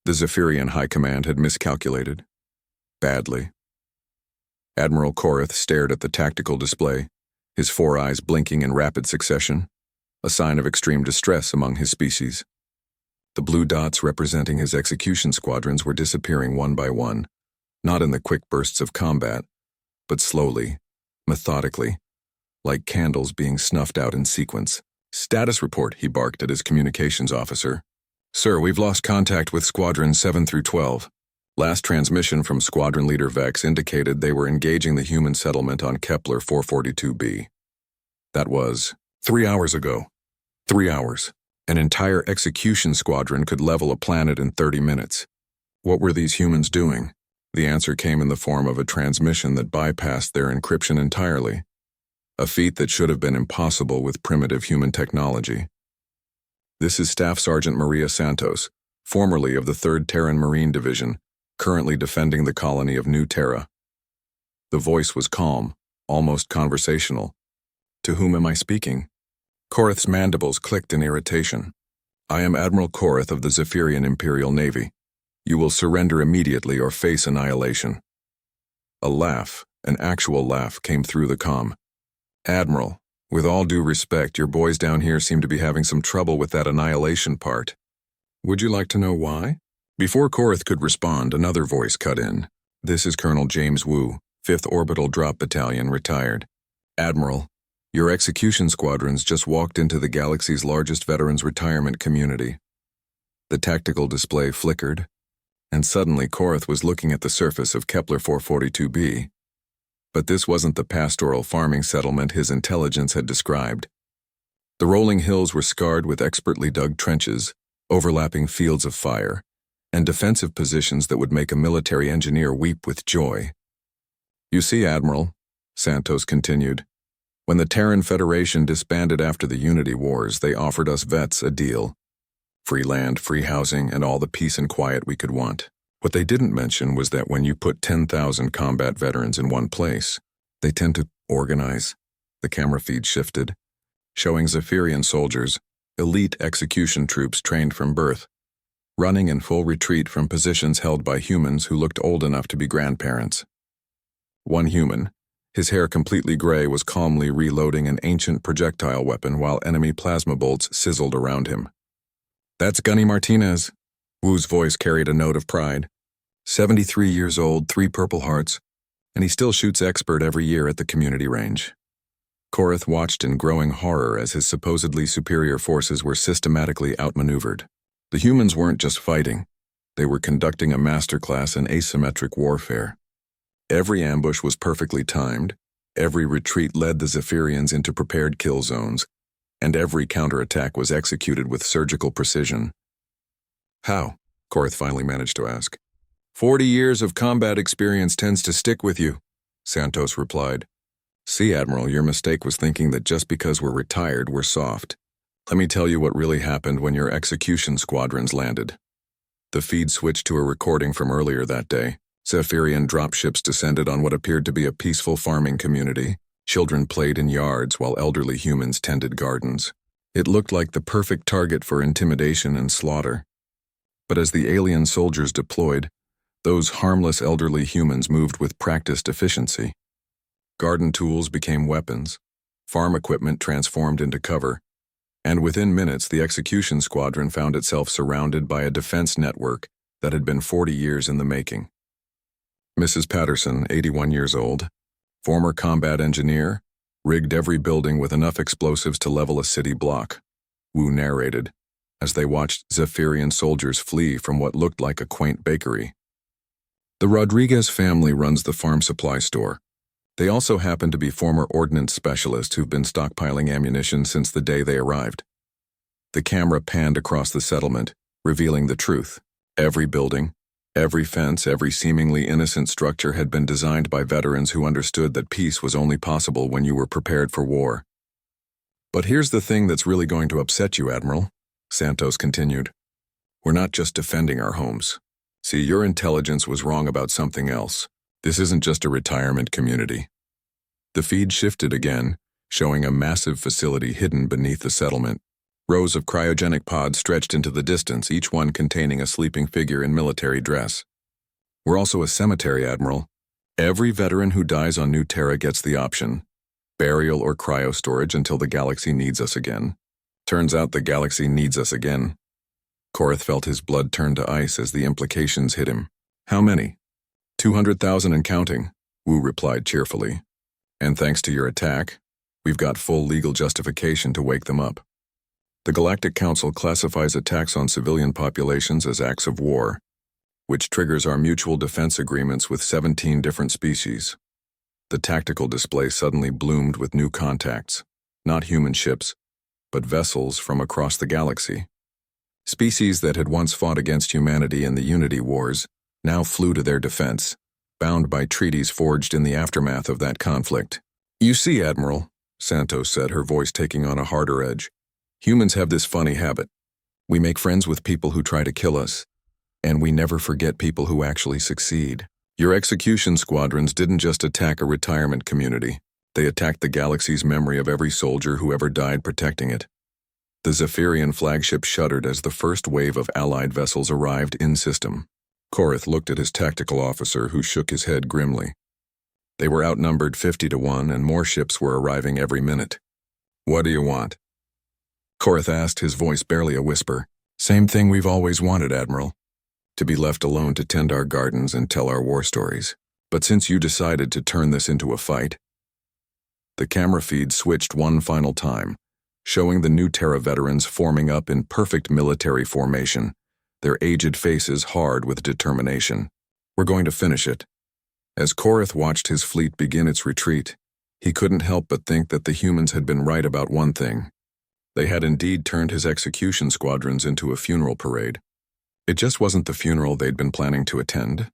The Zephyrian High Command had miscalculated. Badly. Admiral Korath stared at the tactical display, his four eyes blinking in rapid succession, a sign of extreme distress among his species. The blue dots representing his execution squadrons were disappearing one by one, not in the quick bursts of combat, but slowly, methodically, like candles being snuffed out in sequence. "Status report," he barked at his communications officer. "Sir, we've lost contact with Squadrons 7 through 12. Last transmission from Squadron Leader Vex indicated they were engaging the human settlement on Kepler 442b. That was 3 hours ago. 3 hours. An entire execution squadron could level a planet in 30 minutes. What were these humans doing? The answer came in the form of a transmission that bypassed their encryption entirely, a feat that should have been impossible with primitive human technology. This is Staff Sergeant Maria Santos, formerly of the 3rd Terran Marine Division, currently defending the colony of New Terra. The voice was calm, almost conversational. "To whom am I speaking?" Korath's mandibles clicked in irritation. "I am Admiral Korath of the Zephyrian Imperial Navy. You will surrender immediately or face annihilation." A laugh, an actual laugh, came through the comm. "Admiral, with all due respect, your boys down here seem to be having some trouble with that annihilation part. Would you like to know why?" Before Korath could respond, another voice cut in. "This is Colonel James Wu, 5th Orbital Drop Battalion, retired. Admiral, your execution squadrons just walked into the galaxy's largest veterans retirement community." The tactical display flickered, and suddenly Korath was looking at the surface of Kepler 442b. But this wasn't the pastoral farming settlement his intelligence had described. The rolling hills were scarred with expertly dug trenches, overlapping fields of fire, and defensive positions that would make a military engineer weep with joy. "You see, Admiral," Santos continued, "when the Terran Federation disbanded after the Unity Wars, they offered us vets a deal. Free land, free housing, and all the peace and quiet we could want. What they didn't mention was that when you put 10,000 combat veterans in one place, they tend to organize." The camera feed shifted, showing Zephyrian soldiers, elite execution troops trained from birth, running in full retreat from positions held by humans who looked old enough to be grandparents. One human, his hair completely gray, was calmly reloading an ancient projectile weapon while enemy plasma bolts sizzled around him. "That's Gunny Martinez." Wu's voice carried a note of pride. 73 years old, 3 Purple Hearts, and he still shoots expert every year at the community range. Korath watched in growing horror as his supposedly superior forces were systematically outmaneuvered. The humans weren't just fighting, they were conducting a masterclass in asymmetric warfare. Every ambush was perfectly timed, every retreat led the Zephyrians into prepared kill zones, and every counterattack was executed with surgical precision. "How?" Korath finally managed to ask. 40 years of combat experience tends to stick with you," Santos replied. "See, Admiral, your mistake was thinking that just because we're retired, we're soft. Let me tell you what really happened when your execution squadrons landed." The feed switched to a recording from earlier that day. Zephyrian dropships descended on what appeared to be a peaceful farming community. Children played in yards while elderly humans tended gardens. It looked like the perfect target for intimidation and slaughter. But as the alien soldiers deployed, those harmless elderly humans moved with practiced efficiency. Garden tools became weapons, farm equipment transformed into cover, and within minutes the execution squadron found itself surrounded by a defense network that had been 40 years in the making. Mrs. Patterson, 81 years old, former combat engineer, rigged every building with enough explosives to level a city block, Wu narrated, as they watched Zephyrian soldiers flee from what looked like a quaint bakery. The Rodriguez family runs the farm supply store. They also happen to be former ordnance specialists who've been stockpiling ammunition since the day they arrived. The camera panned across the settlement, revealing the truth. Every building, every fence, every seemingly innocent structure had been designed by veterans who understood that peace was only possible when you were prepared for war. "But here's the thing that's really going to upset you, Admiral," Santos continued. "We're not just defending our homes. See, your intelligence was wrong about something else. This isn't just a retirement community." The feed shifted again, showing a massive facility hidden beneath the settlement. Rows of cryogenic pods stretched into the distance, each one containing a sleeping figure in military dress. We're also a cemetery, Admiral. Every veteran who dies on New Terra gets the option: burial or cryo-storage until the galaxy needs us again. Turns out the galaxy needs us again. Korath felt his blood turn to ice as the implications hit him. How many? 200,000 and counting, Wu replied cheerfully. And thanks to your attack, we've got full legal justification to wake them up. The Galactic Council classifies attacks on civilian populations as acts of war, which triggers our mutual defense agreements with 17 different species. The tactical display suddenly bloomed with new contacts, not human ships, but vessels from across the galaxy. Species that had once fought against humanity in the Unity Wars now flew to their defense, bound by treaties forged in the aftermath of that conflict. You see, Admiral, Santos said, her voice taking on a harder edge, humans have this funny habit. We make friends with people who try to kill us, and we never forget people who actually succeed. Your execution squadrons didn't just attack a retirement community. They attacked the galaxy's memory of every soldier who ever died protecting it. The Zephyrian flagship shuddered as the first wave of Allied vessels arrived in system. Korath looked at his tactical officer, who shook his head grimly. They were outnumbered 50-1, and more ships were arriving every minute. What do you want? Korath asked, his voice barely a whisper. Same thing we've always wanted, Admiral. To be left alone to tend our gardens and tell our war stories. But since you decided to turn this into a fight... The camera feed switched one final time, showing the New Terra veterans forming up in perfect military formation, their aged faces hard with determination. We're going to finish it. As Korath watched his fleet begin its retreat, he couldn't help but think that the humans had been right about one thing. They had indeed turned his execution squadrons into a funeral parade. It just wasn't the funeral they'd been planning to attend.